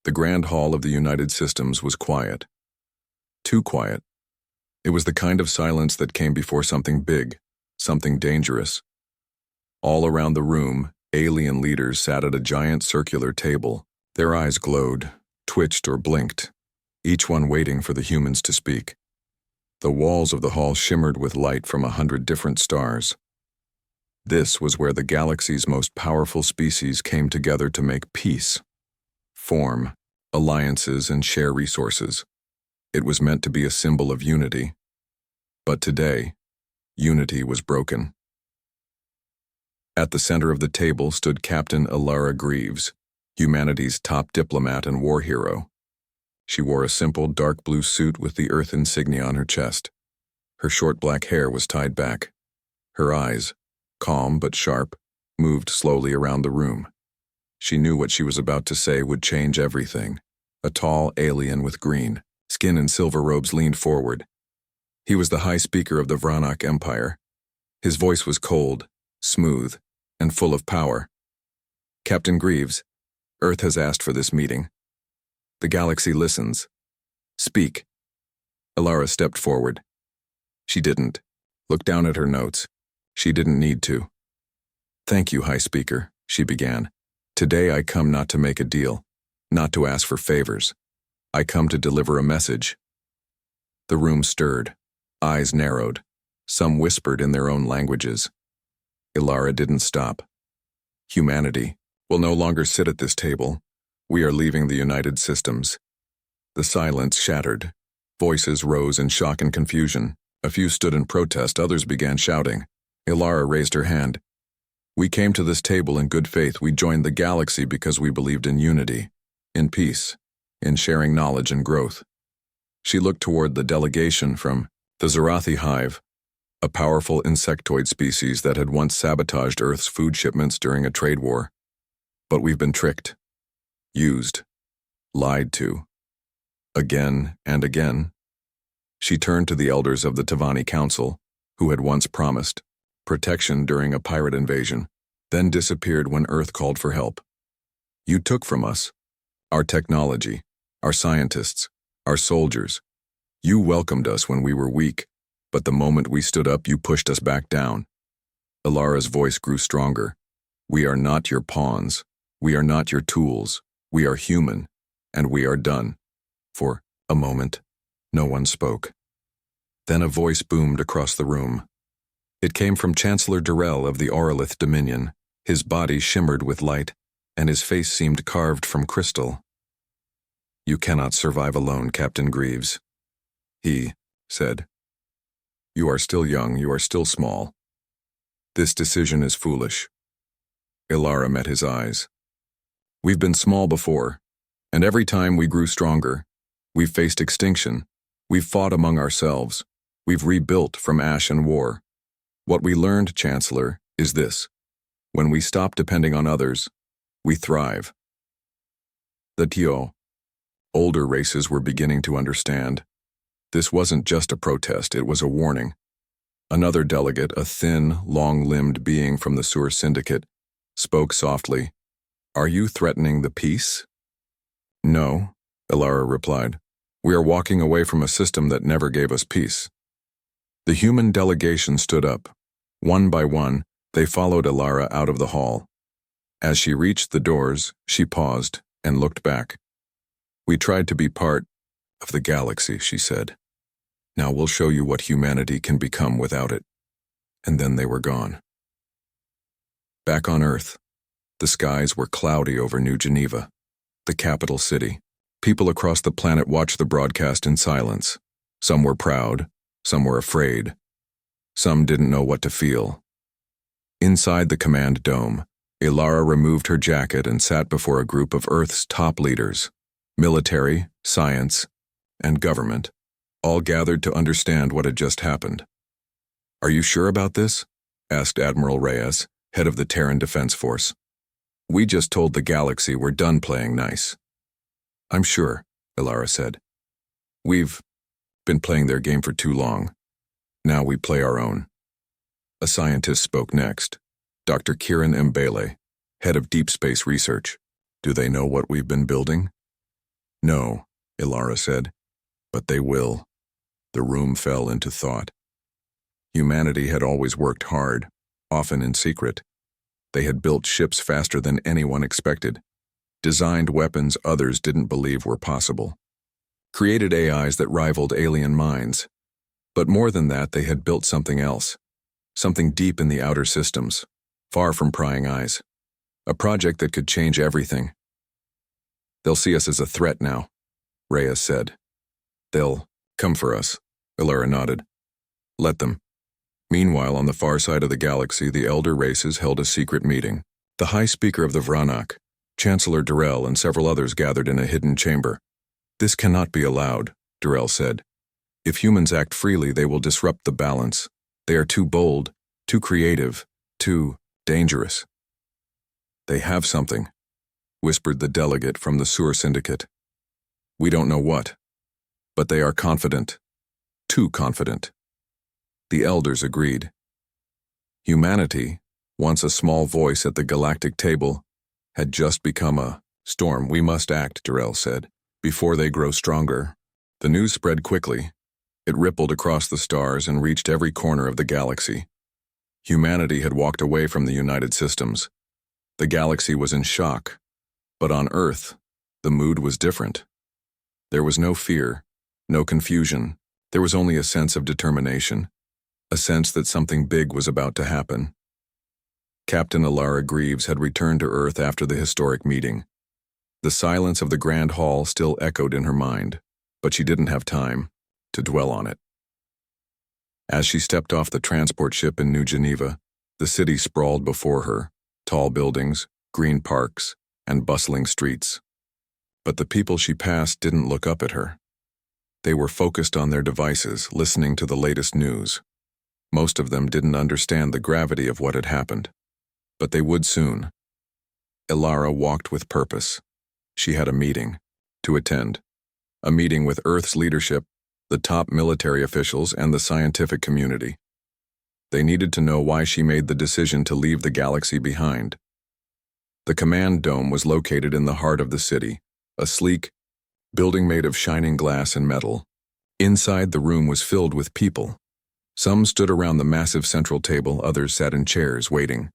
The Grand Hall of the United Systems was quiet. Too quiet. It was the kind of silence that came before something big, something dangerous. All around the room, alien leaders sat at a giant circular table. Their eyes glowed, twitched or blinked, each one waiting for the humans to speak. The walls of the hall shimmered with light from 100 different stars. This was where the galaxy's most powerful species came together to make peace, form alliances, and share resources. It was meant to be a symbol of unity. But today, unity was broken. At the center of the table stood Captain Ilara Greaves, humanity's top diplomat and war hero. She wore a simple dark blue suit with the Earth insignia on her chest. Her short black hair was tied back. Her eyes, calm but sharp, moved slowly around the room. She knew what she was about to say would change everything. A tall alien with green skin and silver robes leaned forward. He was the High Speaker of the Vranok Empire. His voice was cold, smooth, and full of power. Captain Greaves, Earth has asked for this meeting. The galaxy listens. Speak. Ilara stepped forward. She didn't. Looked down at her notes. She didn't need to. Thank you, High Speaker, she began. Today I come not to make a deal, not to ask for favors. I come to deliver a message. The room stirred. Eyes narrowed. Some whispered in their own languages. Ilara didn't stop. Humanity will no longer sit at this table. We are leaving the United Systems. The silence shattered. Voices rose in shock and confusion. A few stood in protest, others began shouting. Ilara raised her hand. We came to this table in good faith. We joined the galaxy because we believed in unity, in peace, in sharing knowledge and growth. She looked toward the delegation from the Zarathi hive, a powerful insectoid species that had once sabotaged Earth's food shipments during a trade war. But we've been tricked, used, lied to, again and again. She turned to the elders of the Tavani Council, who had once promised protection during a pirate invasion, then disappeared when Earth called for help. You took from us our technology, our scientists, our soldiers. You welcomed us when we were weak, but the moment we stood up, you pushed us back down. Ilara's voice grew stronger. We are not your pawns. We are not your tools. We are human, and we are done. For a moment, no one spoke. Then a voice boomed across the room. It came from Chancellor Durrell of the Auralith Dominion. His body shimmered with light, and his face seemed carved from crystal. You cannot survive alone, Captain Greaves, he said. You are still young, you are still small. This decision is foolish. Ilara met his eyes. We've been small before, and every time we grew stronger, we've faced extinction, we've fought among ourselves, we've rebuilt from ash and war. What we learned, Chancellor, is this. When we stop depending on others, we thrive. The Tio, older races were beginning to understand. This wasn't just a protest, it was a warning. Another delegate, a thin, long-limbed being from the Sur Syndicate, spoke softly. Are you threatening the peace? No, Ilara replied. We are walking away from a system that never gave us peace. The human delegation stood up. One by one, they followed Ilara out of the hall. As she reached the doors, she paused and looked back. We tried to be part of the galaxy, she said. Now we'll show you what humanity can become without it. And then they were gone. Back on Earth, the skies were cloudy over New Geneva, the capital city. People across the planet watched the broadcast in silence. Some were proud, some were afraid. Some didn't know what to feel. Inside the command dome, Ilara removed her jacket and sat before a group of Earth's top leaders, military, science, and government, all gathered to understand what had just happened. Are you sure about this? Asked Admiral Reyes, head of the Terran Defense Force. We just told the galaxy we're done playing nice. I'm sure, Ilara said. We've been playing their game for too long. Now we play our own. A scientist spoke next, Dr. Kieran Mbele, head of Deep Space Research. Do they know what we've been building? No, Ilara said. But they will. The room fell into thought. Humanity had always worked hard, often in secret. They had built ships faster than anyone expected, designed weapons others didn't believe were possible, created AIs that rivaled alien minds. But more than that, they had built something else, something deep in the outer systems, far from prying eyes. A project that could change everything. They'll see us as a threat now, Reyes said. They'll come for us, Ilara nodded. Let them. Meanwhile, on the far side of the galaxy, the elder races held a secret meeting. The High Speaker of the Vranach, Chancellor Durrell, and several others gathered in a hidden chamber. This cannot be allowed, Durrell said. If humans act freely, they will disrupt the balance. They are too bold, too creative, too dangerous. They have something, whispered the delegate from the Sur Syndicate. We don't know what, but they are confident, too confident. The elders agreed. Humanity, once a small voice at the galactic table, had just become a storm. We must act, Durrell said, before they grow stronger. The news spread quickly. It rippled across the stars and reached every corner of the galaxy. Humanity had walked away from the United Systems. The galaxy was in shock, but on Earth, the mood was different. There was no fear, no confusion. There was only a sense of determination, a sense that something big was about to happen. Captain Ilara Greaves had returned to Earth after the historic meeting. The silence of the Grand Hall still echoed in her mind, but she didn't have time to dwell on it. As she stepped off the transport ship in New Geneva, the city sprawled before her. Tall buildings, green parks, and bustling streets. But the people she passed didn't look up at her. They were focused on their devices, listening to the latest news. Most of them didn't understand the gravity of what had happened. But they would soon. Ilara walked with purpose. She had a meeting to attend. A meeting with Earth's leadership, the top military officials, and the scientific community. They needed to know why she made the decision to leave the galaxy behind. The command dome was located in the heart of the city, a sleek building made of shining glass and metal. Inside, the room was filled with people. Some stood around the massive central table, others sat in chairs, waiting.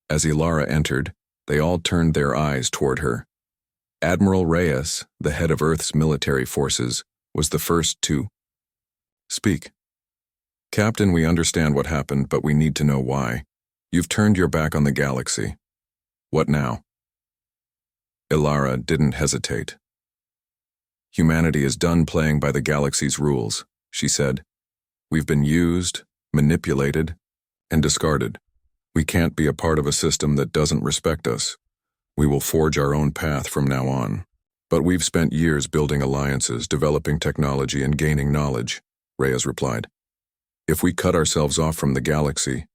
As Ilara entered, they all turned their eyes toward her. Admiral Reyes, the head of Earth's military forces, was the first to speak. Captain, we understand what happened, but we need to know why. You've turned your back on the galaxy. What now? Ilara didn't hesitate. Humanity is done playing by the galaxy's rules, she said. We've been used, manipulated, and discarded. We can't be a part of a system that doesn't respect us. We will forge our own path from now on. But we've spent years building alliances, developing technology, and gaining knowledge, Reyes replied. If we cut ourselves off from the galaxy,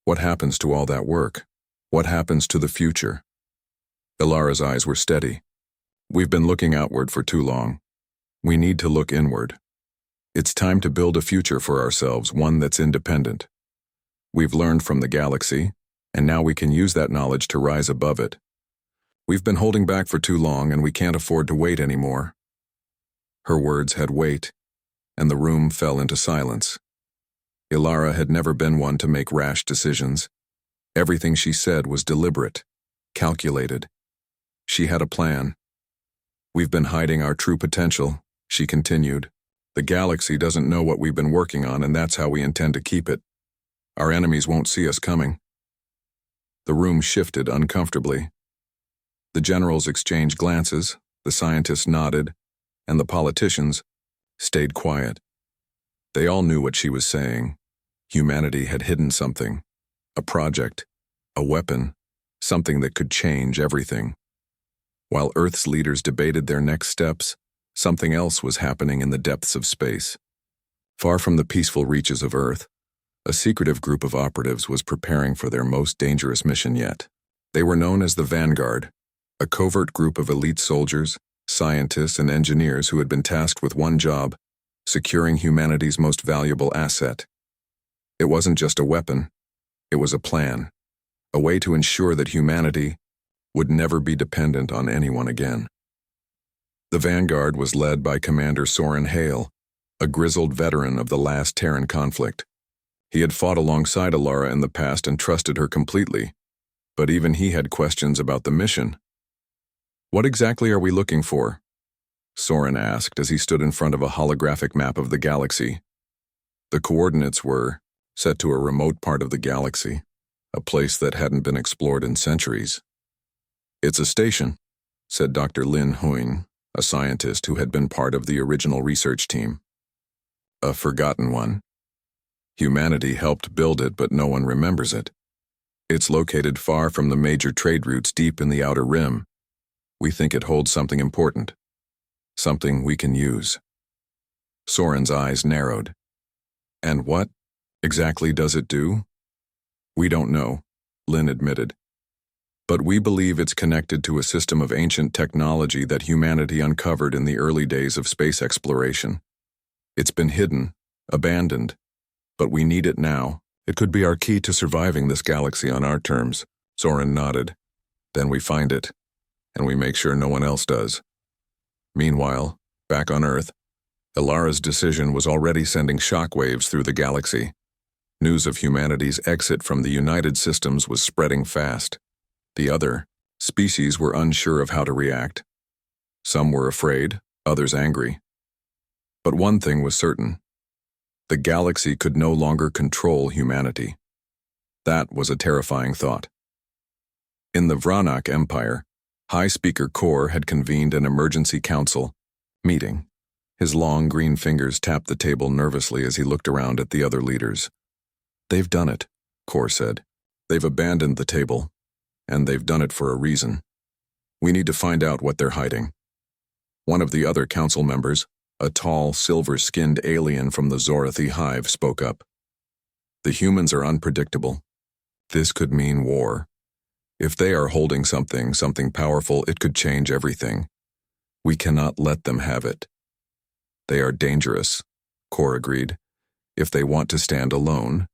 what happens to all that work? What happens to the future? Ilara's eyes were steady. We've been looking outward for too long. We need to look inward. It's time to build a future for ourselves, one that's independent. We've learned from the galaxy, and now we can use that knowledge to rise above it. We've been holding back for too long, and we can't afford to wait anymore. Her words had weight, and the room fell into silence. Ilara had never been one to make rash decisions. Everything she said was deliberate, calculated. She had a plan. We've been hiding our true potential, she continued. The galaxy doesn't know what we've been working on, and that's how we intend to keep it. Our enemies won't see us coming. The room shifted uncomfortably. The generals exchanged glances, the scientists nodded, and the politicians stayed quiet. They all knew what she was saying. Humanity had hidden something, a project, a weapon, something that could change everything. While Earth's leaders debated their next steps, something else was happening in the depths of space. Far from the peaceful reaches of Earth, a secretive group of operatives was preparing for their most dangerous mission yet. They were known as the Vanguard, a covert group of elite soldiers, scientists, and engineers who had been tasked with one job: securing humanity's most valuable asset. It wasn't just a weapon, it was a plan, a way to ensure that humanity would never be dependent on anyone again. The vanguard was led by Commander Soren Hale, a grizzled veteran of the last Terran conflict. He had fought alongside Alara in the past and trusted her completely, but even he had questions about the mission. "What exactly are we looking for?" Soren asked as he stood in front of a holographic map of the galaxy. The coordinates were set to a remote part of the galaxy, a place that hadn't been explored in centuries. "It's a station," said Dr. Lin Huing, a scientist who had been part of the original research team. "A forgotten one. Humanity helped build it, but no one remembers it. It's located far from the major trade routes deep in the outer rim. We think it holds something important, something we can use." Soren's eyes narrowed. "And what exactly does it do?" "We don't know," Lin admitted. "But we believe it's connected to a system of ancient technology that humanity uncovered in the early days of space exploration. It's been hidden, abandoned, but we need it now. It could be our key to surviving this galaxy on our terms." Soren nodded. "Then we find it, and we make sure no one else does." Meanwhile, back on Earth, Alara's decision was already sending shockwaves through the galaxy. News of humanity's exit from the United Systems was spreading fast. The other species were unsure of how to react. Some were afraid, others angry. But one thing was certain: the galaxy could no longer control humanity. That was a terrifying thought. In the Vranak Empire, High Speaker Kor had convened an emergency council meeting. His long green fingers tapped the table nervously as he looked around at the other leaders. "They've done it," Kor said. "They've abandoned the table, and they've done it for a reason. We need to find out what they're hiding." One of the other council members, a tall, silver-skinned alien from the Zorathi hive, spoke up. "The humans are unpredictable. This could mean war. If they are holding something powerful, it could change everything. We cannot let them have it." "They are dangerous," Kor agreed. "If they want to stand alone,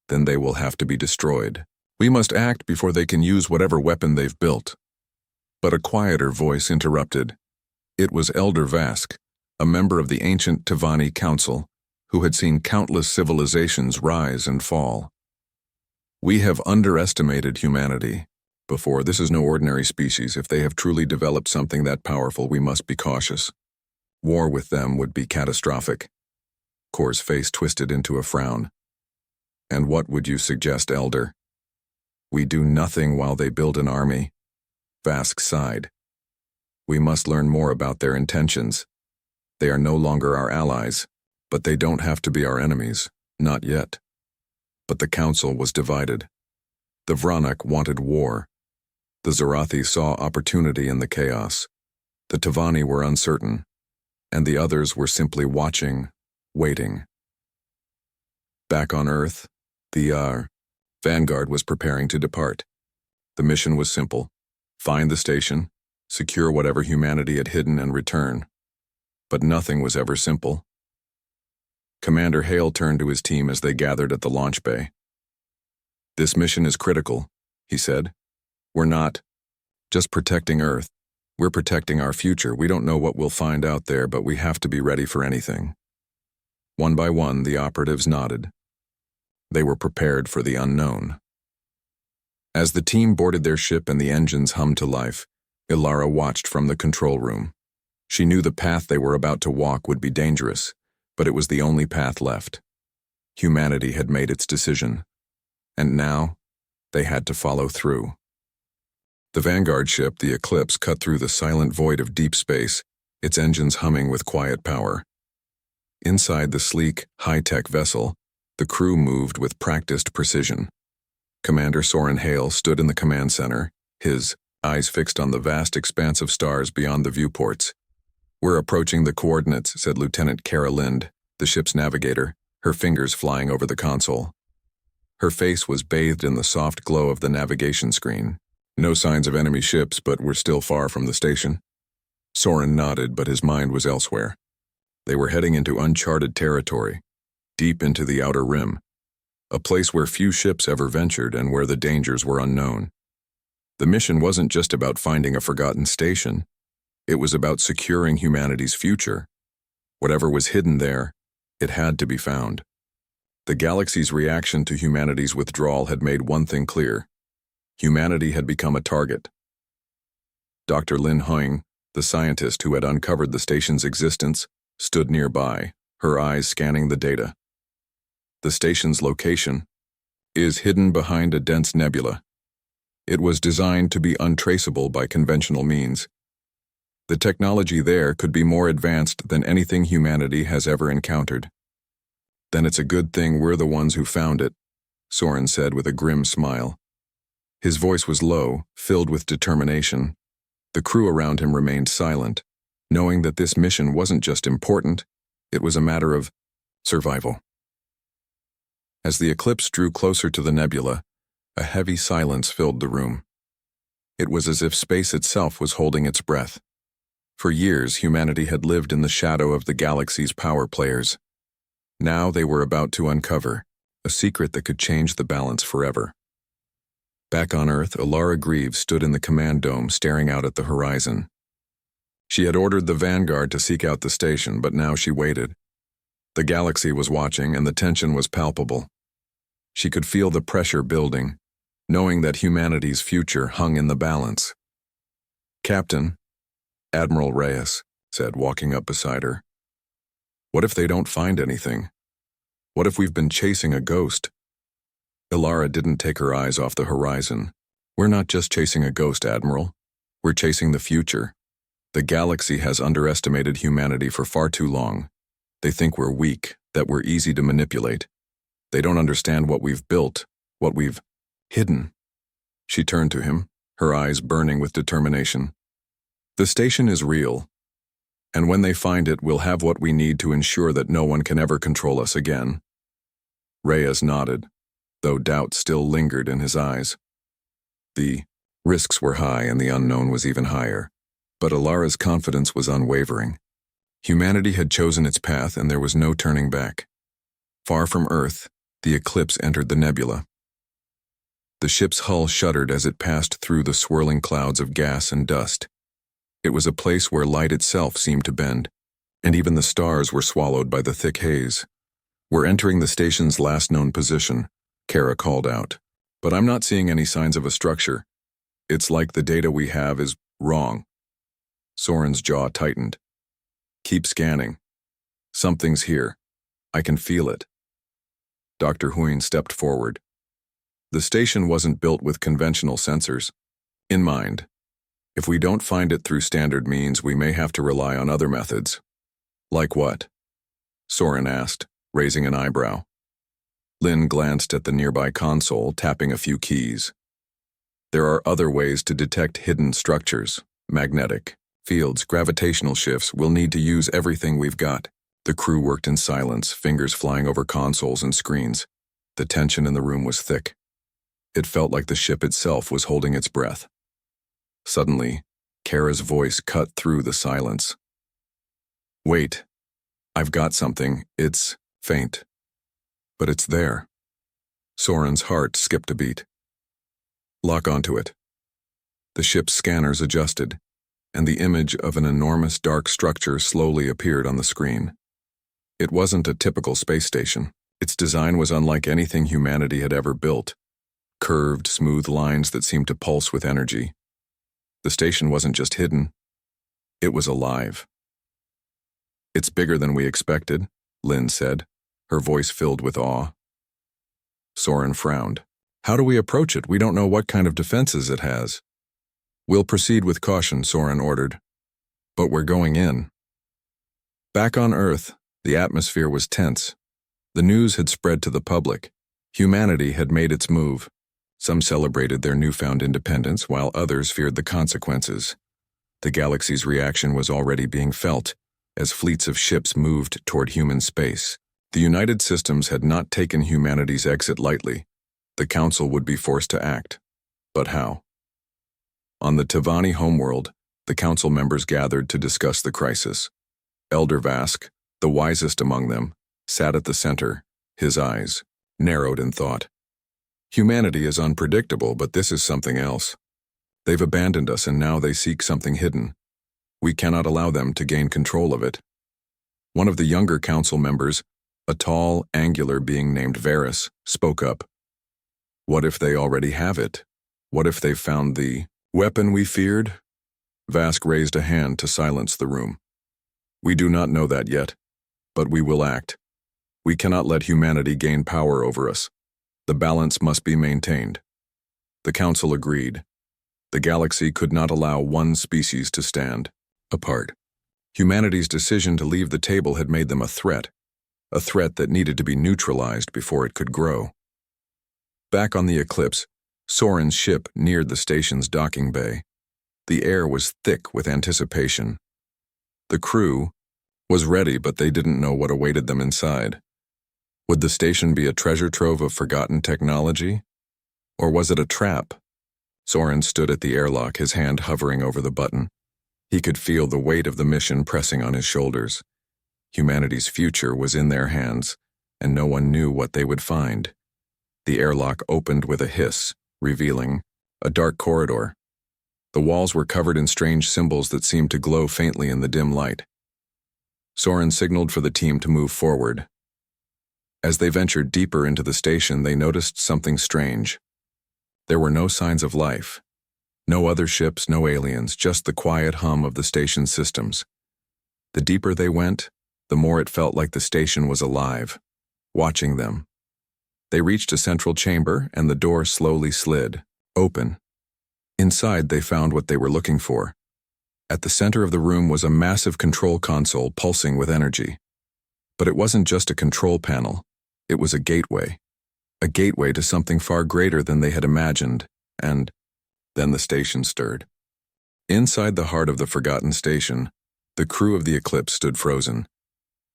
then they will have to be destroyed. We must act before they can use whatever weapon they've built." But a quieter voice interrupted. It was Elder Vask, a member of the ancient Tavani Council, who had seen countless civilizations rise and fall. "We have underestimated humanity. Before, this is no ordinary species. If they have truly developed something that powerful, we must be cautious. War with them would be catastrophic." Kor's face twisted into a frown. "And what would you suggest, Elder?" "We do nothing while they build an army." Vask sighed. "We must learn more about their intentions. They are no longer our allies, but they don't have to be our enemies, not yet." But the council was divided. The Vranak wanted war. The Zorathi saw opportunity in the chaos. The Tavani were uncertain, and the others were simply watching, waiting. Back on Earth, the Vanguard was preparing to depart. The mission was simple: find the station, secure whatever humanity had hidden, and return. But nothing was ever simple. Commander Hale turned to his team as they gathered at the launch bay. "This mission is critical," he said. "We're not just protecting Earth. We're protecting our future. We don't know what we'll find out there, but we have to be ready for anything." One by one, the operatives nodded. They were prepared for the unknown. As the team boarded their ship and the engines hummed to life, Ilara watched from the control room. She knew the path they were about to walk would be dangerous, but it was the only path left. Humanity had made its decision, and now they had to follow through. The Vanguard ship, the Eclipse, cut through the silent void of deep space, its engines humming with quiet power. Inside the sleek, high-tech vessel, the crew moved with practiced precision. Commander Soren Hale stood in the command center, his eyes fixed on the vast expanse of stars beyond the viewports. "We're approaching the coordinates," said Lieutenant Kara Lind, the ship's navigator, her fingers flying over the console. Her face was bathed in the soft glow of the navigation screen. "No signs of enemy ships, but we're still far from the station." Soren nodded, but his mind was elsewhere. They were heading into uncharted territory, deep into the outer rim, a place where few ships ever ventured and where the dangers were unknown. The mission wasn't just about finding a forgotten station. It was about securing humanity's future. Whatever was hidden there, it had to be found. The galaxy's reaction to humanity's withdrawal had made one thing clear. Humanity had become a target. Dr. Lin Huang, the scientist who had uncovered the station's existence, stood nearby, her eyes scanning the data. The station's location is hidden behind a dense nebula. It was designed to be untraceable by conventional means. The technology there could be more advanced than anything humanity has ever encountered. Then it's a good thing we're the ones who found it, Soren said with a grim smile. His voice was low, filled with determination. The crew around him remained silent, knowing that this mission wasn't just important, it was a matter of survival. As the eclipse drew closer to the nebula, a heavy silence filled the room. It was as if space itself was holding its breath. For years, humanity had lived in the shadow of the galaxy's power players. Now they were about to uncover a secret that could change the balance forever. Back on Earth, Alara Greaves stood in the command dome staring out at the horizon. She had ordered the Vanguard to seek out the station, but now she waited. The galaxy was watching, and the tension was palpable. She could feel the pressure building, knowing that humanity's future hung in the balance. "Captain," Admiral Reyes said, walking up beside her. "What if they don't find anything? What if we've been chasing a ghost?" Alara didn't take her eyes off the horizon. "We're not just chasing a ghost, Admiral. We're chasing the future. The galaxy has underestimated humanity for far too long. They think we're weak, that we're easy to manipulate. They don't understand what we've built, what we've hidden." She turned to him, her eyes burning with determination. "The station is real, and when they find it, we'll have what we need to ensure that no one can ever control us again." Reyes nodded, though doubt still lingered in his eyes. The risks were high and the unknown was even higher, but Alara's confidence was unwavering. Humanity had chosen its path and there was no turning back. Far from Earth, the eclipse entered the nebula. The ship's hull shuddered as it passed through the swirling clouds of gas and dust. It was a place where light itself seemed to bend, and even the stars were swallowed by the thick haze. "We're entering the station's last known position," Kara called out. "But I'm not seeing any signs of a structure. It's like the data we have is wrong." Soren's jaw tightened. "Keep scanning. Something's here. I can feel it." Dr. Huyn stepped forward. The station wasn't built with conventional sensors in mind. If we don't find it through standard means, we may have to rely on other methods. "Like what?" Soren asked, raising an eyebrow. Lin glanced at the nearby console, tapping a few keys. "There are other ways to detect hidden structures. Magnetic fields, gravitational shifts. We'll need to use everything we've got." The crew worked in silence, fingers flying over consoles and screens. The tension in the room was thick. It felt like the ship itself was holding its breath. Suddenly, Kara's voice cut through the silence. "Wait. I've got something. It's faint. But it's there." Soren's heart skipped a beat. "Lock onto it." The ship's scanners adjusted, and the image of an enormous dark structure slowly appeared on the screen. It wasn't a typical space station. Its design was unlike anything humanity had ever built. Curved, smooth lines that seemed to pulse with energy. The station wasn't just hidden. It was alive. "It's bigger than we expected," Lin said, her voice filled with awe. Soren frowned. "How do we approach it? We don't know what kind of defenses it has." "We'll proceed with caution," Soren ordered. "But we're going in." Back on Earth, the atmosphere was tense. The news had spread to the public. Humanity had made its move. Some celebrated their newfound independence, while others feared the consequences. The galaxy's reaction was already being felt, as fleets of ships moved toward human space. The United Systems had not taken humanity's exit lightly. The Council would be forced to act. But how? On the Tavani homeworld, the Council members gathered to discuss the crisis. Elder Vask, the wisest among them, sat at the center, his eyes narrowed in thought. "Humanity is unpredictable, but this is something else. They've abandoned us and now they seek something hidden. We cannot allow them to gain control of it. One of the younger council members, a tall, angular being named Varys, spoke up. What if they already have it? What if they've found the weapon we feared? Vask raised a hand to silence the room. We do not know that yet, but we will act. We cannot let humanity gain power over us. The balance must be maintained. The council agreed. The galaxy could not allow one species to stand apart. Humanity's decision to leave the table had made them a threat that needed to be neutralized before it could grow. Back on the Eclipse, Soren's ship neared the station's docking bay. The air was thick with anticipation. The crew was ready, but they didn't know what awaited them inside. Would the station be a treasure trove of forgotten technology? Or was it a trap? Soren stood at the airlock, his hand hovering over the button. He could feel the weight of the mission pressing on his shoulders. Humanity's future was in their hands, and no one knew what they would find. The airlock opened with a hiss, revealing a dark corridor. The walls were covered in strange symbols that seemed to glow faintly in the dim light. Soren signaled for the team to move forward. As they ventured deeper into the station, they noticed something strange. There were no signs of life. No other ships, no aliens, just the quiet hum of the station's systems. The deeper they went, the more it felt like the station was alive, watching them. They reached a central chamber, and the door slowly slid open. Inside, they found what they were looking for. At the center of the room was a massive control console pulsing with energy. But it wasn't just a control panel. It was a gateway to something far greater than they had imagined, and then the station stirred. Inside the heart of the forgotten station, the crew of the Eclipse stood frozen.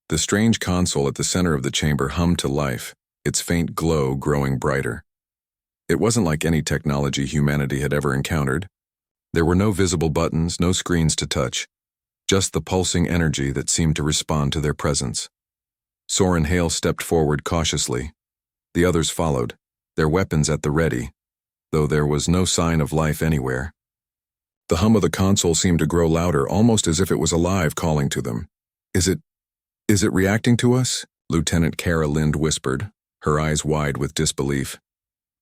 The strange console at the center of the chamber hummed to life, its faint glow growing brighter. It wasn't like any technology humanity had ever encountered. There were no visible buttons, no screens to touch, just the pulsing energy that seemed to respond to their presence. Soren Hale stepped forward cautiously. The others followed, their weapons at the ready, though there was no sign of life anywhere. The hum of the console seemed to grow louder, almost as if it was alive, calling to them. Is it reacting to us? Lieutenant Kara Lind whispered, her eyes wide with disbelief.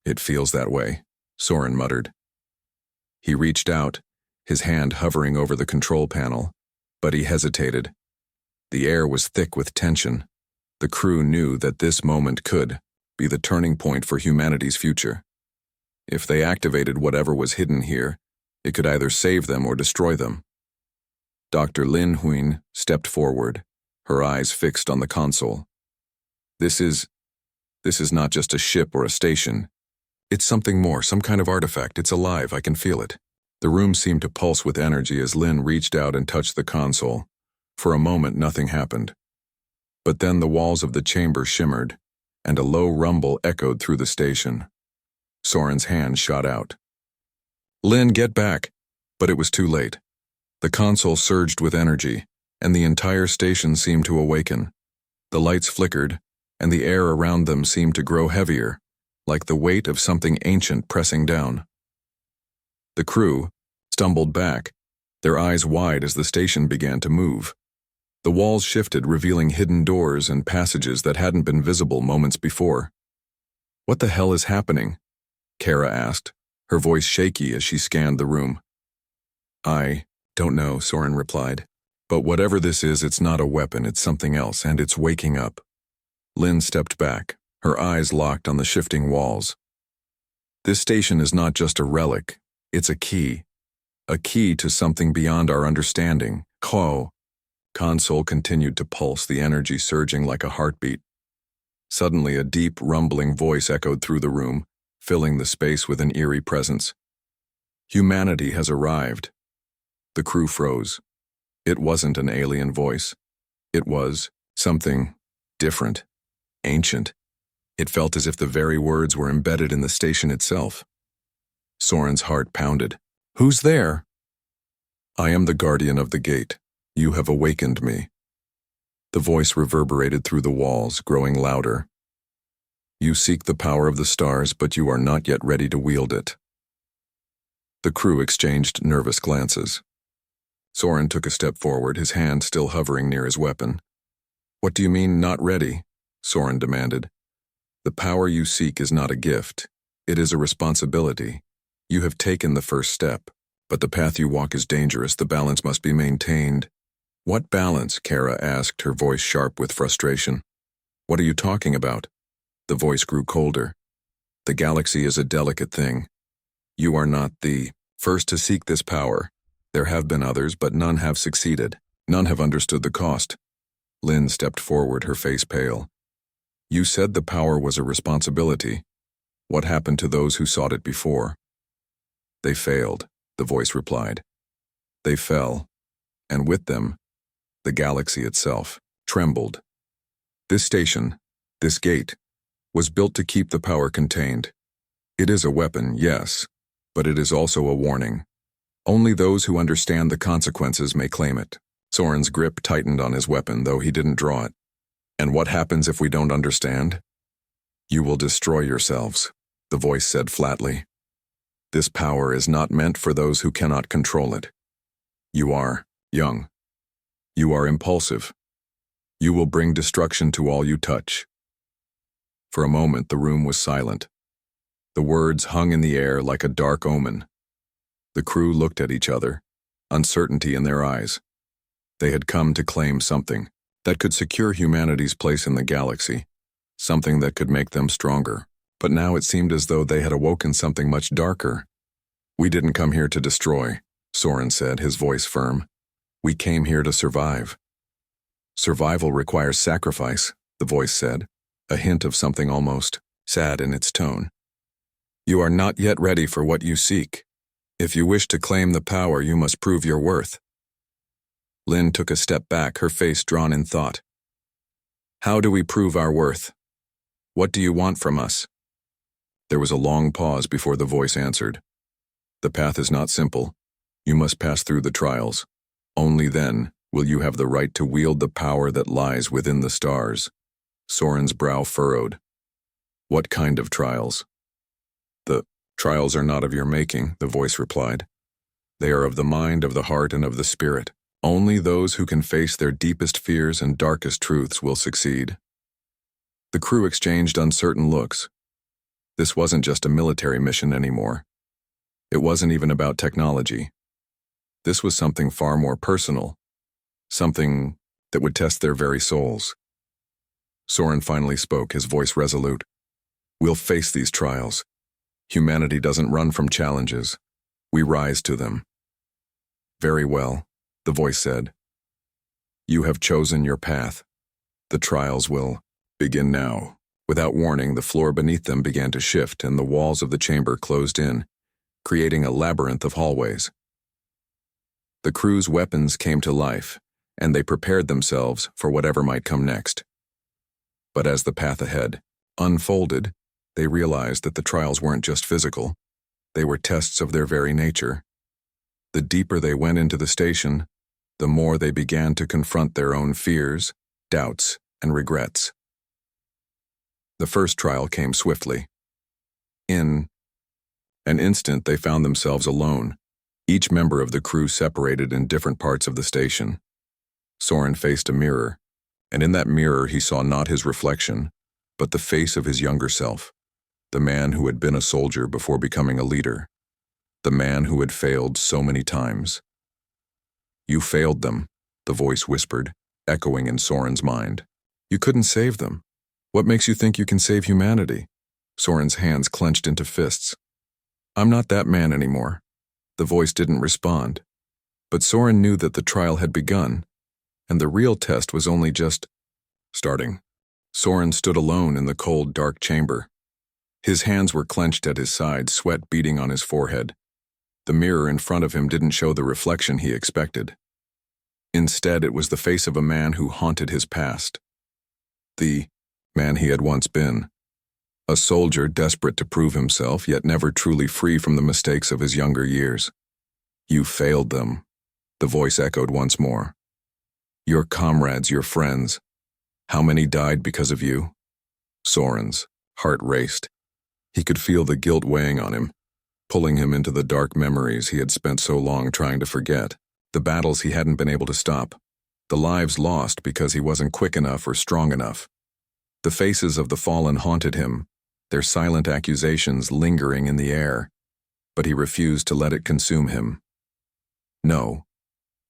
It feels that way, Soren muttered. He reached out, his hand hovering over the control panel, but he hesitated. The air was thick with tension. The crew knew that this moment could be the turning point for humanity's future. If they activated whatever was hidden here, it could either save them or destroy them. Dr. Lin Huyn stepped forward, her eyes fixed on the console. This is not just a ship or a station. It's something more, some kind of artifact. It's alive, I can feel it. The room seemed to pulse with energy as Lin reached out and touched the console. For a moment, nothing happened. But then the walls of the chamber shimmered, and a low rumble echoed through the station. Soren's hand shot out. Lin, get back! But it was too late. The console surged with energy, and the entire station seemed to awaken. The lights flickered, and the air around them seemed to grow heavier, like the weight of something ancient pressing down. The crew stumbled back, their eyes wide as the station began to move. The walls shifted, revealing hidden doors and passages that hadn't been visible moments before. What the hell is happening? Kara asked, her voice shaky as she scanned the room. I don't know, Soren replied. But whatever this is, it's not a weapon, it's something else, and it's waking up. Lin stepped back, her eyes locked on the shifting walls. This station is not just a relic, it's a key to something beyond our understanding. Console continued to pulse, the energy surging like a heartbeat. Suddenly, a deep, rumbling voice echoed through the room, filling the space with an eerie presence. Humanity has arrived. The crew froze. It wasn't an alien voice. It was something different, ancient. It felt as if the very words were embedded in the station itself. Soren's heart pounded. Who's there? I am the guardian of the gate. You have awakened me. The voice reverberated through the walls, growing louder. You seek the power of the stars, but you are not yet ready to wield it. The crew exchanged nervous glances. Soren took a step forward, his hand still hovering near his weapon. What do you mean, not ready? Soren demanded. The power you seek is not a gift. It is a responsibility. You have taken the first step, but the path you walk is dangerous. The balance must be maintained. What balance? Kara asked, her voice sharp with frustration. What are you talking about? The voice grew colder. The galaxy is a delicate thing. You are not the first to seek this power. There have been others, but none have succeeded. None have understood the cost. Lynn stepped forward, her face pale. You said the power was a responsibility. What happened to those who sought it before? They failed, the voice replied. They fell, and with them, the galaxy itself trembled. This station, this gate, was built to keep the power contained. It is a weapon, yes, but it is also a warning. Only those who understand the consequences may claim it. Soren's grip tightened on his weapon, though he didn't draw it. And what happens if we don't understand? You will destroy yourselves, the voice said flatly. This power is not meant for those who cannot control it. You are young. You are impulsive. You will bring destruction to all you touch. For a moment, the room was silent. The words hung in the air like a dark omen. The crew looked at each other, uncertainty in their eyes. They had come to claim something that could secure humanity's place in the galaxy, something that could make them stronger. But now it seemed as though they had awoken something much darker. We didn't come here to destroy, Soren said, his voice firm. We came here to survive. Survival requires sacrifice, the voice said, a hint of something almost sad in its tone. You are not yet ready for what you seek. If you wish to claim the power, you must prove your worth. Lynn took a step back, her face drawn in thought. How do we prove our worth? What do you want from us? There was a long pause before the voice answered. The path is not simple. You must pass through the trials. Only then will you have the right to wield the power that lies within the stars. Soren's brow furrowed. What kind of trials? The trials are not of your making, the voice replied. They are of the mind, of the heart, and of the spirit. Only those who can face their deepest fears and darkest truths will succeed. The crew exchanged uncertain looks. This wasn't just a military mission anymore. It wasn't even about technology. This was something far more personal, something that would test their very souls. Soren finally spoke, his voice resolute. We'll face these trials. Humanity doesn't run from challenges. We rise to them. Very well, the voice said. You have chosen your path. The trials will begin now. Without warning, the floor beneath them began to shift and the walls of the chamber closed in, creating a labyrinth of hallways. The crew's weapons came to life, and they prepared themselves for whatever might come next. But as the path ahead unfolded, they realized that the trials weren't just physical. They were tests of their very nature. The deeper they went into the station, the more they began to confront their own fears, doubts, and regrets. The first trial came swiftly. In an instant, they found themselves alone, each member of the crew separated in different parts of the station. Soren faced a mirror, and in that mirror he saw not his reflection, but the face of his younger self, the man who had been a soldier before becoming a leader, the man who had failed so many times. You failed them, the voice whispered, echoing in Soren's mind. You couldn't save them. What makes you think you can save humanity? Soren's hands clenched into fists. I'm not that man anymore. The voice didn't respond, but Soren knew that the trial had begun, and the real test was only just starting. Soren stood alone in the cold, dark chamber. His hands were clenched at his sides, sweat beading on his forehead. The mirror in front of him didn't show the reflection he expected. Instead, it was the face of a man who haunted his past. The man he had once been. A soldier desperate to prove himself, yet never truly free from the mistakes of his younger years. You failed them, the voice echoed once more. Your comrades, your friends. How many died because of you? Soren's heart raced. He could feel the guilt weighing on him, pulling him into the dark memories he had spent so long trying to forget. The battles he hadn't been able to stop. The lives lost because he wasn't quick enough or strong enough. The faces of the fallen haunted him, their silent accusations lingering in the air. But he refused to let it consume him. "No,"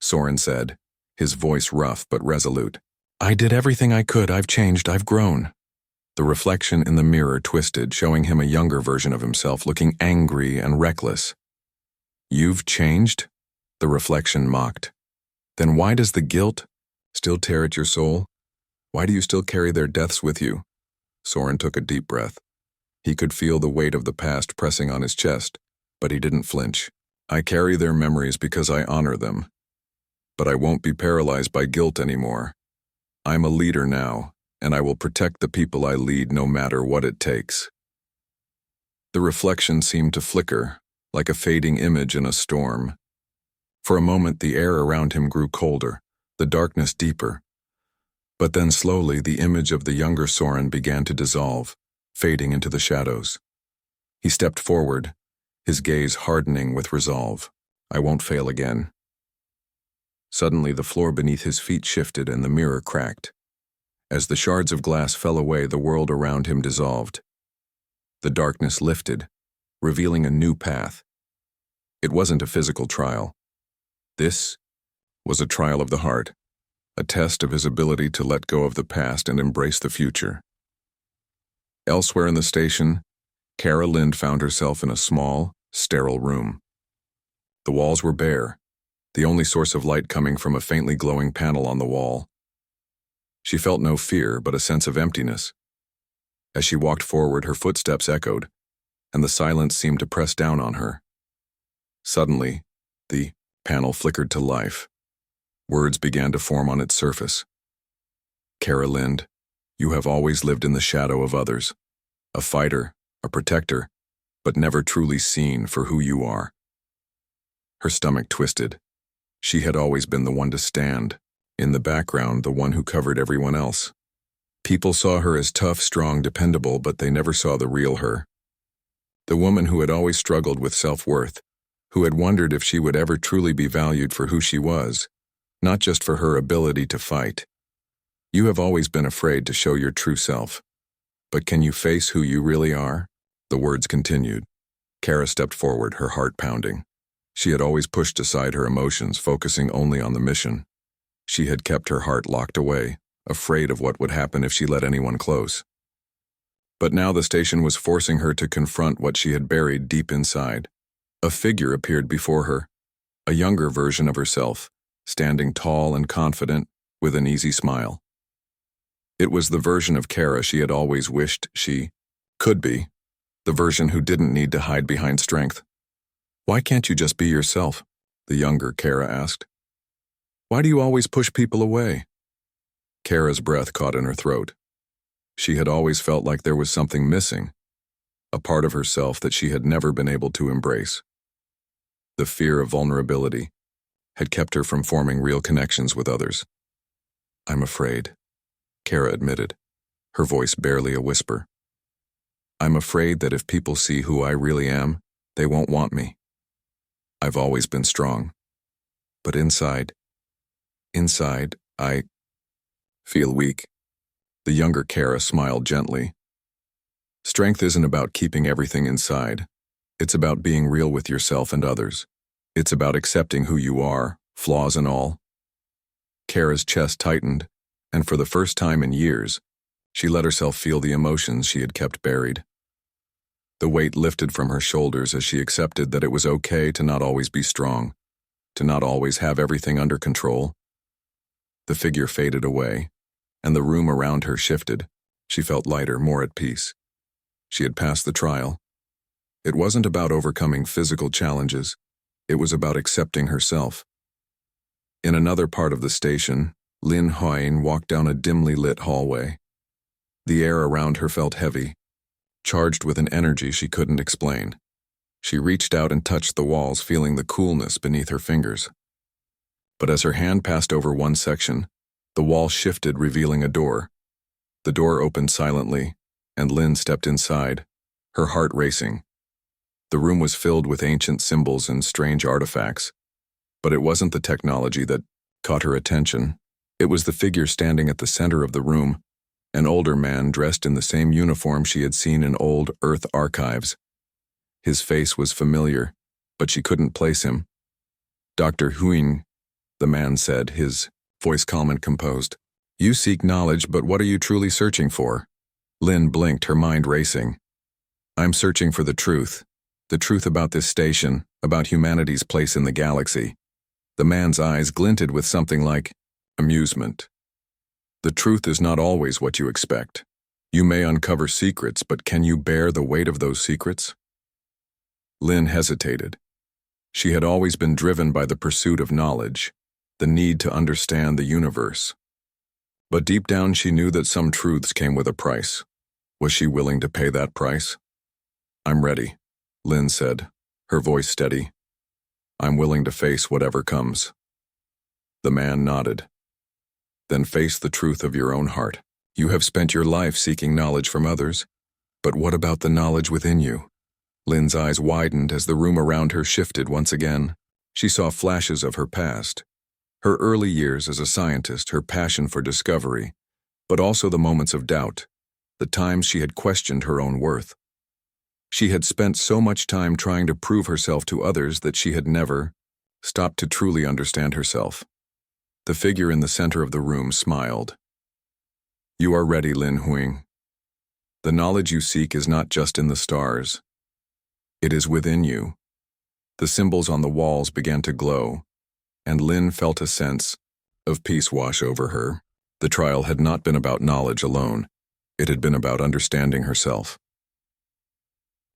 Soren said, his voice rough but resolute. "I did everything I could. I've changed. I've grown." The reflection in the mirror twisted, showing him a younger version of himself, looking angry and reckless. "You've changed?" the reflection mocked. "Then why does the guilt still tear at your soul? Why do you still carry their deaths with you?" Soren took a deep breath. He could feel the weight of the past pressing on his chest, but he didn't flinch. "I carry their memories because I honor them. But I won't be paralyzed by guilt anymore. I'm a leader now, and I will protect the people I lead no matter what it takes." The reflection seemed to flicker, like a fading image in a storm. For a moment the air around him grew colder, the darkness deeper. But then slowly the image of the younger Soren began to dissolve, fading into the shadows. He stepped forward, his gaze hardening with resolve. "I won't fail again." Suddenly the floor beneath his feet shifted and the mirror cracked. As the shards of glass fell away, the world around him dissolved. The darkness lifted, revealing a new path. It wasn't a physical trial. This was a trial of the heart, a test of his ability to let go of the past and embrace the future. Elsewhere in the station, Kara Lind found herself in a small, sterile room. The walls were bare, the only source of light coming from a faintly glowing panel on the wall. She felt no fear, but a sense of emptiness. As she walked forward, her footsteps echoed, and the silence seemed to press down on her. Suddenly, the panel flickered to life. Words began to form on its surface. "Kara Lind, you have always lived in the shadow of others. A fighter, a protector, but never truly seen for who you are." Her stomach twisted. She had always been the one to stand, in the background, the one who covered everyone else. People saw her as tough, strong, dependable, but they never saw the real her. The woman who had always struggled with self-worth, who had wondered if she would ever truly be valued for who she was, not just for her ability to fight. "You have always been afraid to show your true self. But can you face who you really are?" The words continued. Kara stepped forward, her heart pounding. She had always pushed aside her emotions, focusing only on the mission. She had kept her heart locked away, afraid of what would happen if she let anyone close. But now the station was forcing her to confront what she had buried deep inside. A figure appeared before her, a younger version of herself, standing tall and confident, with an easy smile. It was the version of Kara she had always wished she could be, the version who didn't need to hide behind strength. "Why can't you just be yourself?" the younger Kara asked. "Why do you always push people away?" Kara's breath caught in her throat. She had always felt like there was something missing, a part of herself that she had never been able to embrace. The fear of vulnerability had kept her from forming real connections with others. "I'm afraid," Kara admitted, her voice barely a whisper. "I'm afraid that if people see who I really am, they won't want me. I've always been strong. But inside, I feel weak." The younger Kara smiled gently. "Strength isn't about keeping everything inside. It's about being real with yourself and others. It's about accepting who you are, flaws and all." Kara's chest tightened, and for the first time in years, she let herself feel the emotions she had kept buried. The weight lifted from her shoulders as she accepted that it was okay to not always be strong, to not always have everything under control. The figure faded away, and the room around her shifted. She felt lighter, more at peace. She had passed the trial. It wasn't about overcoming physical challenges. It was about accepting herself. In another part of the station, Lin Huyen walked down a dimly lit hallway. The air around her felt heavy, charged with an energy she couldn't explain. She reached out and touched the walls, feeling the coolness beneath her fingers. But as her hand passed over one section, the wall shifted, revealing a door. The door opened silently, and Lin stepped inside, her heart racing. The room was filled with ancient symbols and strange artifacts, But it wasn't the technology that caught her attention. It was the figure standing at the center of the room, an older man dressed in the same uniform she had seen in old Earth archives. His face was familiar, but she couldn't place him. Dr. Huing, the man said, his voice calm and composed. You seek knowledge, but what are you truly searching for? Lin blinked, her mind racing. I'm searching for the truth about this station, about humanity's place in the galaxy. The man's eyes glinted with something like amusement. The truth is not always what you expect. You may uncover secrets, but can you bear the weight of those secrets? Lin hesitated. She had always been driven by the pursuit of knowledge, the need to understand the universe. But deep down she knew that some truths came with a price. Was she willing to pay that price? I'm ready, Lin said, her voice steady. I'm willing to face whatever comes. The man nodded. Then face the truth of your own heart. You have spent your life seeking knowledge from others, but what about the knowledge within you? Lin's eyes widened as the room around her shifted once again. She saw flashes of her past, her early years as a scientist, her passion for discovery, but also the moments of doubt, the times she had questioned her own worth. She had spent so much time trying to prove herself to others that she had never stopped to truly understand herself. The figure in the center of the room smiled. You are ready, Lin Huing. The knowledge you seek is not just in the stars. It is within you. The symbols on the walls began to glow, and Lin felt a sense of peace wash over her. The trial had not been about knowledge alone. It had been about understanding herself.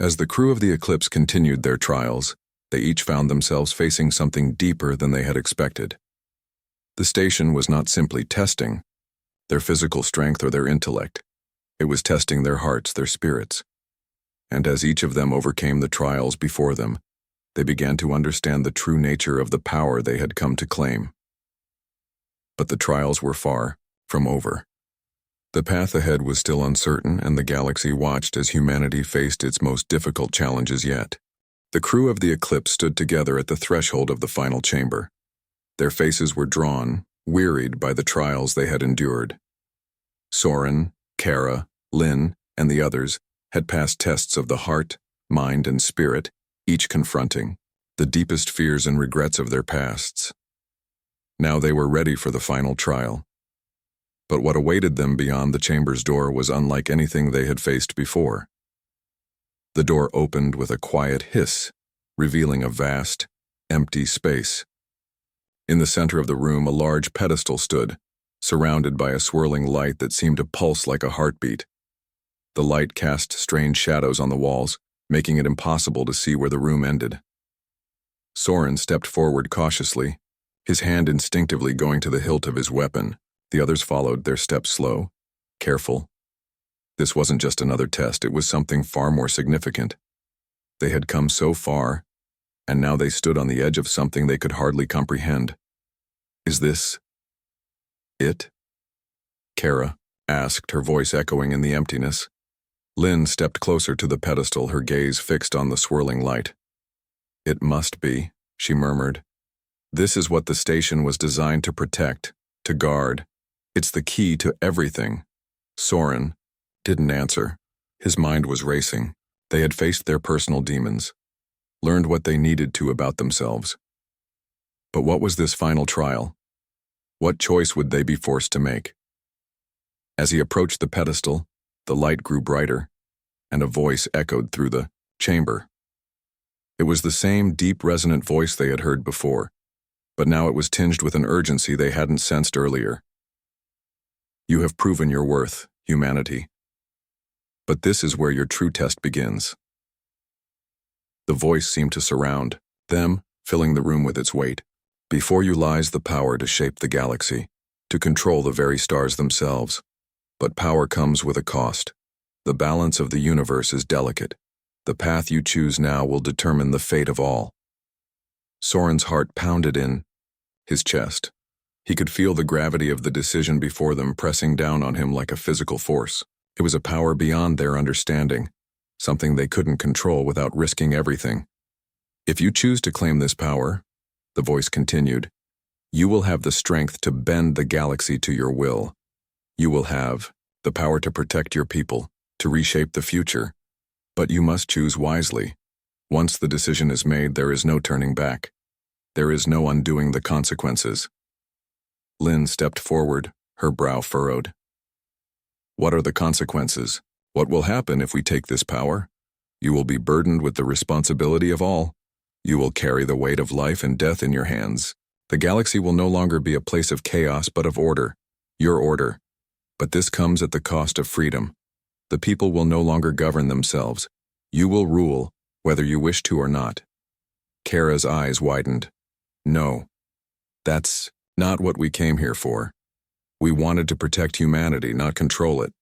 As the crew of the Eclipse continued their trials, they each found themselves facing something deeper than they had expected. The station was not simply testing their physical strength or their intellect. It was testing their hearts, their spirits. And as each of them overcame the trials before them, they began to understand the true nature of the power they had come to claim. But the trials were far from over. The path ahead was still uncertain, and the galaxy watched as humanity faced its most difficult challenges yet. The crew of the Eclipse stood together at the threshold of the final chamber. Their faces were drawn, wearied by the trials they had endured. Soren, Kara, Lin, and the others had passed tests of the heart, mind, and spirit, each confronting the deepest fears and regrets of their pasts. Now they were ready for the final trial. But what awaited them beyond the chamber's door was unlike anything they had faced before. The door opened with a quiet hiss, revealing a vast, empty space. In the center of the room, a large pedestal stood, surrounded by a swirling light that seemed to pulse like a heartbeat. The light cast strange shadows on the walls, making it impossible to see where the room ended. Soren stepped forward cautiously, his hand instinctively going to the hilt of his weapon. The others followed, their steps slow, careful. This wasn't just another test, it was something far more significant. They had come so far, and now they stood on the edge of something they could hardly comprehend. Is this it? Kara asked, her voice echoing in the emptiness. Lin stepped closer to the pedestal, her gaze fixed on the swirling light. It must be, she murmured. This is what the station was designed to protect, to guard. It's the key to everything. Soren didn't answer. His mind was racing. They had faced their personal demons, learned what they needed to about themselves. But what was this final trial? What choice would they be forced to make? As he approached the pedestal, the light grew brighter, and a voice echoed through the chamber. It was the same deep, resonant voice they had heard before, but now it was tinged with an urgency they hadn't sensed earlier. You have proven your worth, humanity. But this is where your true test begins. The voice seemed to surround them, filling the room with its weight. Before you lies the power to shape the galaxy, to control the very stars themselves. But power comes with a cost. The balance of the universe is delicate. The path you choose now will determine the fate of all. Soren's heart pounded in his chest. He could feel the gravity of the decision before them pressing down on him like a physical force. It was a power beyond their understanding, something they couldn't control without risking everything. If you choose to claim this power, The voice continued. You will have the strength to bend the galaxy to your will. You will have the power to protect your people, to reshape the future. But you must choose wisely. Once the decision is made, there is no turning back. There is no undoing the consequences. Lynn stepped forward, her brow furrowed. What are the consequences? What will happen if we take this power? You will be burdened with the responsibility of all. You will carry the weight of life and death in your hands. The galaxy will no longer be a place of chaos but of order. Your order. But this comes at the cost of freedom. The people will no longer govern themselves. You will rule, whether you wish to or not. Kara's eyes widened. No. That's not what we came here for. We wanted to protect humanity, not control it.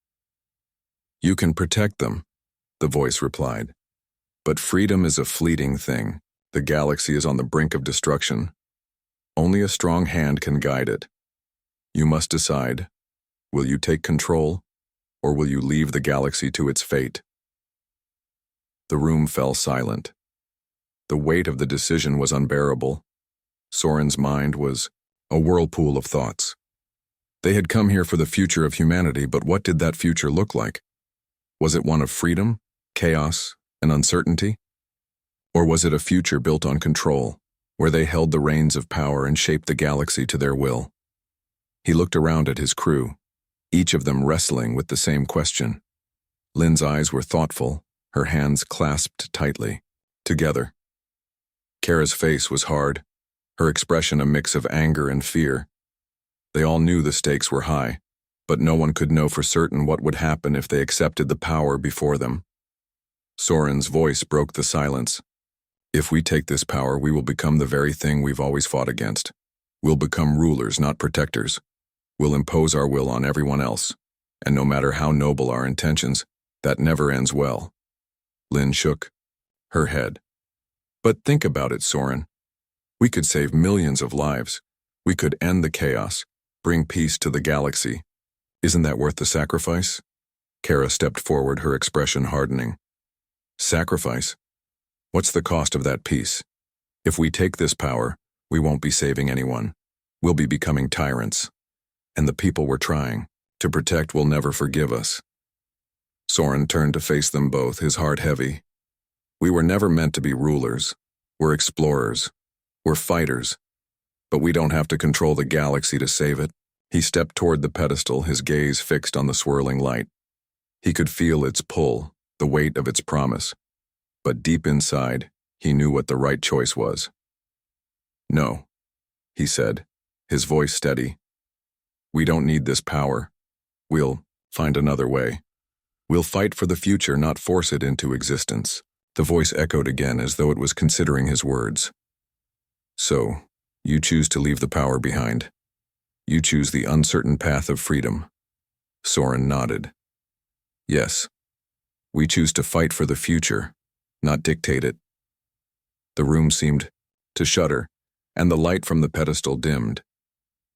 You can protect them, the voice replied. But freedom is a fleeting thing. The galaxy is on the brink of destruction. Only a strong hand can guide it. You must decide, will you take control, or will you leave the galaxy to its fate? The room fell silent. The weight of the decision was unbearable. Soren's mind was a whirlpool of thoughts. They had come here for the future of humanity, but what did that future look like? Was it one of freedom, chaos, and uncertainty? Or was it a future built on control, where they held the reins of power and shaped the galaxy to their will? He looked around at his crew, each of them wrestling with the same question. Lynn's eyes were thoughtful, her hands clasped tightly, together. Kara's face was hard, her expression a mix of anger and fear. They all knew the stakes were high, but no one could know for certain what would happen if they accepted the power before them. Soren's voice broke the silence. If we take this power, we will become the very thing we've always fought against. We'll become rulers, not protectors. We'll impose our will on everyone else, and no matter how noble our intentions, that never ends well. Lynn shook her head. But think about it, Soren. We could save millions of lives. We could end the chaos, bring peace to the galaxy. Isn't that worth the sacrifice? Kara stepped forward, her expression hardening. Sacrifice? What's the cost of that peace? If we take this power, we won't be saving anyone. We'll be becoming tyrants. And the people we're trying to protect will never forgive us. Soren turned to face them both, his heart heavy. We were never meant to be rulers. We're explorers. We're fighters. But we don't have to control the galaxy to save it. He stepped toward the pedestal, his gaze fixed on the swirling light. He could feel its pull, the weight of its promise. But deep inside, he knew what the right choice was. No, he said, his voice steady. We don't need this power. We'll find another way. We'll fight for the future, not force it into existence. The voice echoed again as though it was considering his words. So, you choose to leave the power behind. You choose the uncertain path of freedom. Soren nodded. Yes. We choose to fight for the future, not dictate it. The room seemed to shudder, and the light from the pedestal dimmed.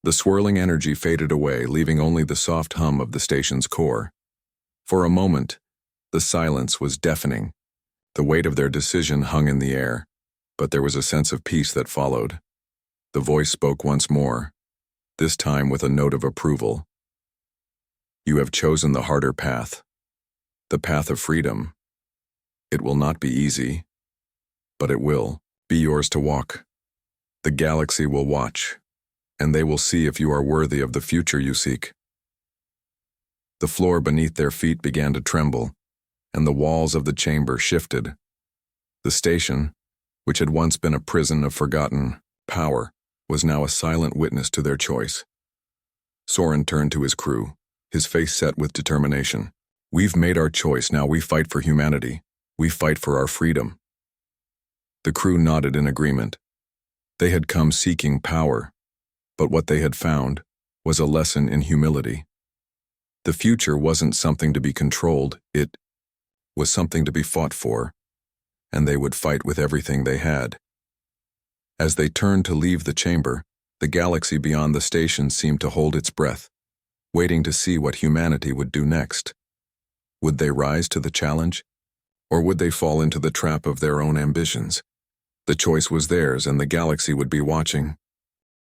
The swirling energy faded away, leaving only the soft hum of the station's core. For a moment, the silence was deafening. The weight of their decision hung in the air, but there was a sense of peace that followed. The voice spoke once more, this time with a note of approval. You have chosen the harder path, the path of freedom. It will not be easy, but it will be yours to walk. The galaxy will watch, and they will see if you are worthy of the future you seek. The floor beneath their feet began to tremble, and the walls of the chamber shifted. The station, which had once been a prison of forgotten power, was now a silent witness to their choice. Soren turned to his crew, his face set with determination. We've made our choice, now we fight for humanity. We fight for our freedom. The crew nodded in agreement. They had come seeking power, but what they had found was a lesson in humility. The future wasn't something to be controlled, it was something to be fought for, and they would fight with everything they had. As they turned to leave the chamber, the galaxy beyond the station seemed to hold its breath, waiting to see what humanity would do next. Would they rise to the challenge, or would they fall into the trap of their own ambitions? The choice was theirs, and the galaxy would be watching.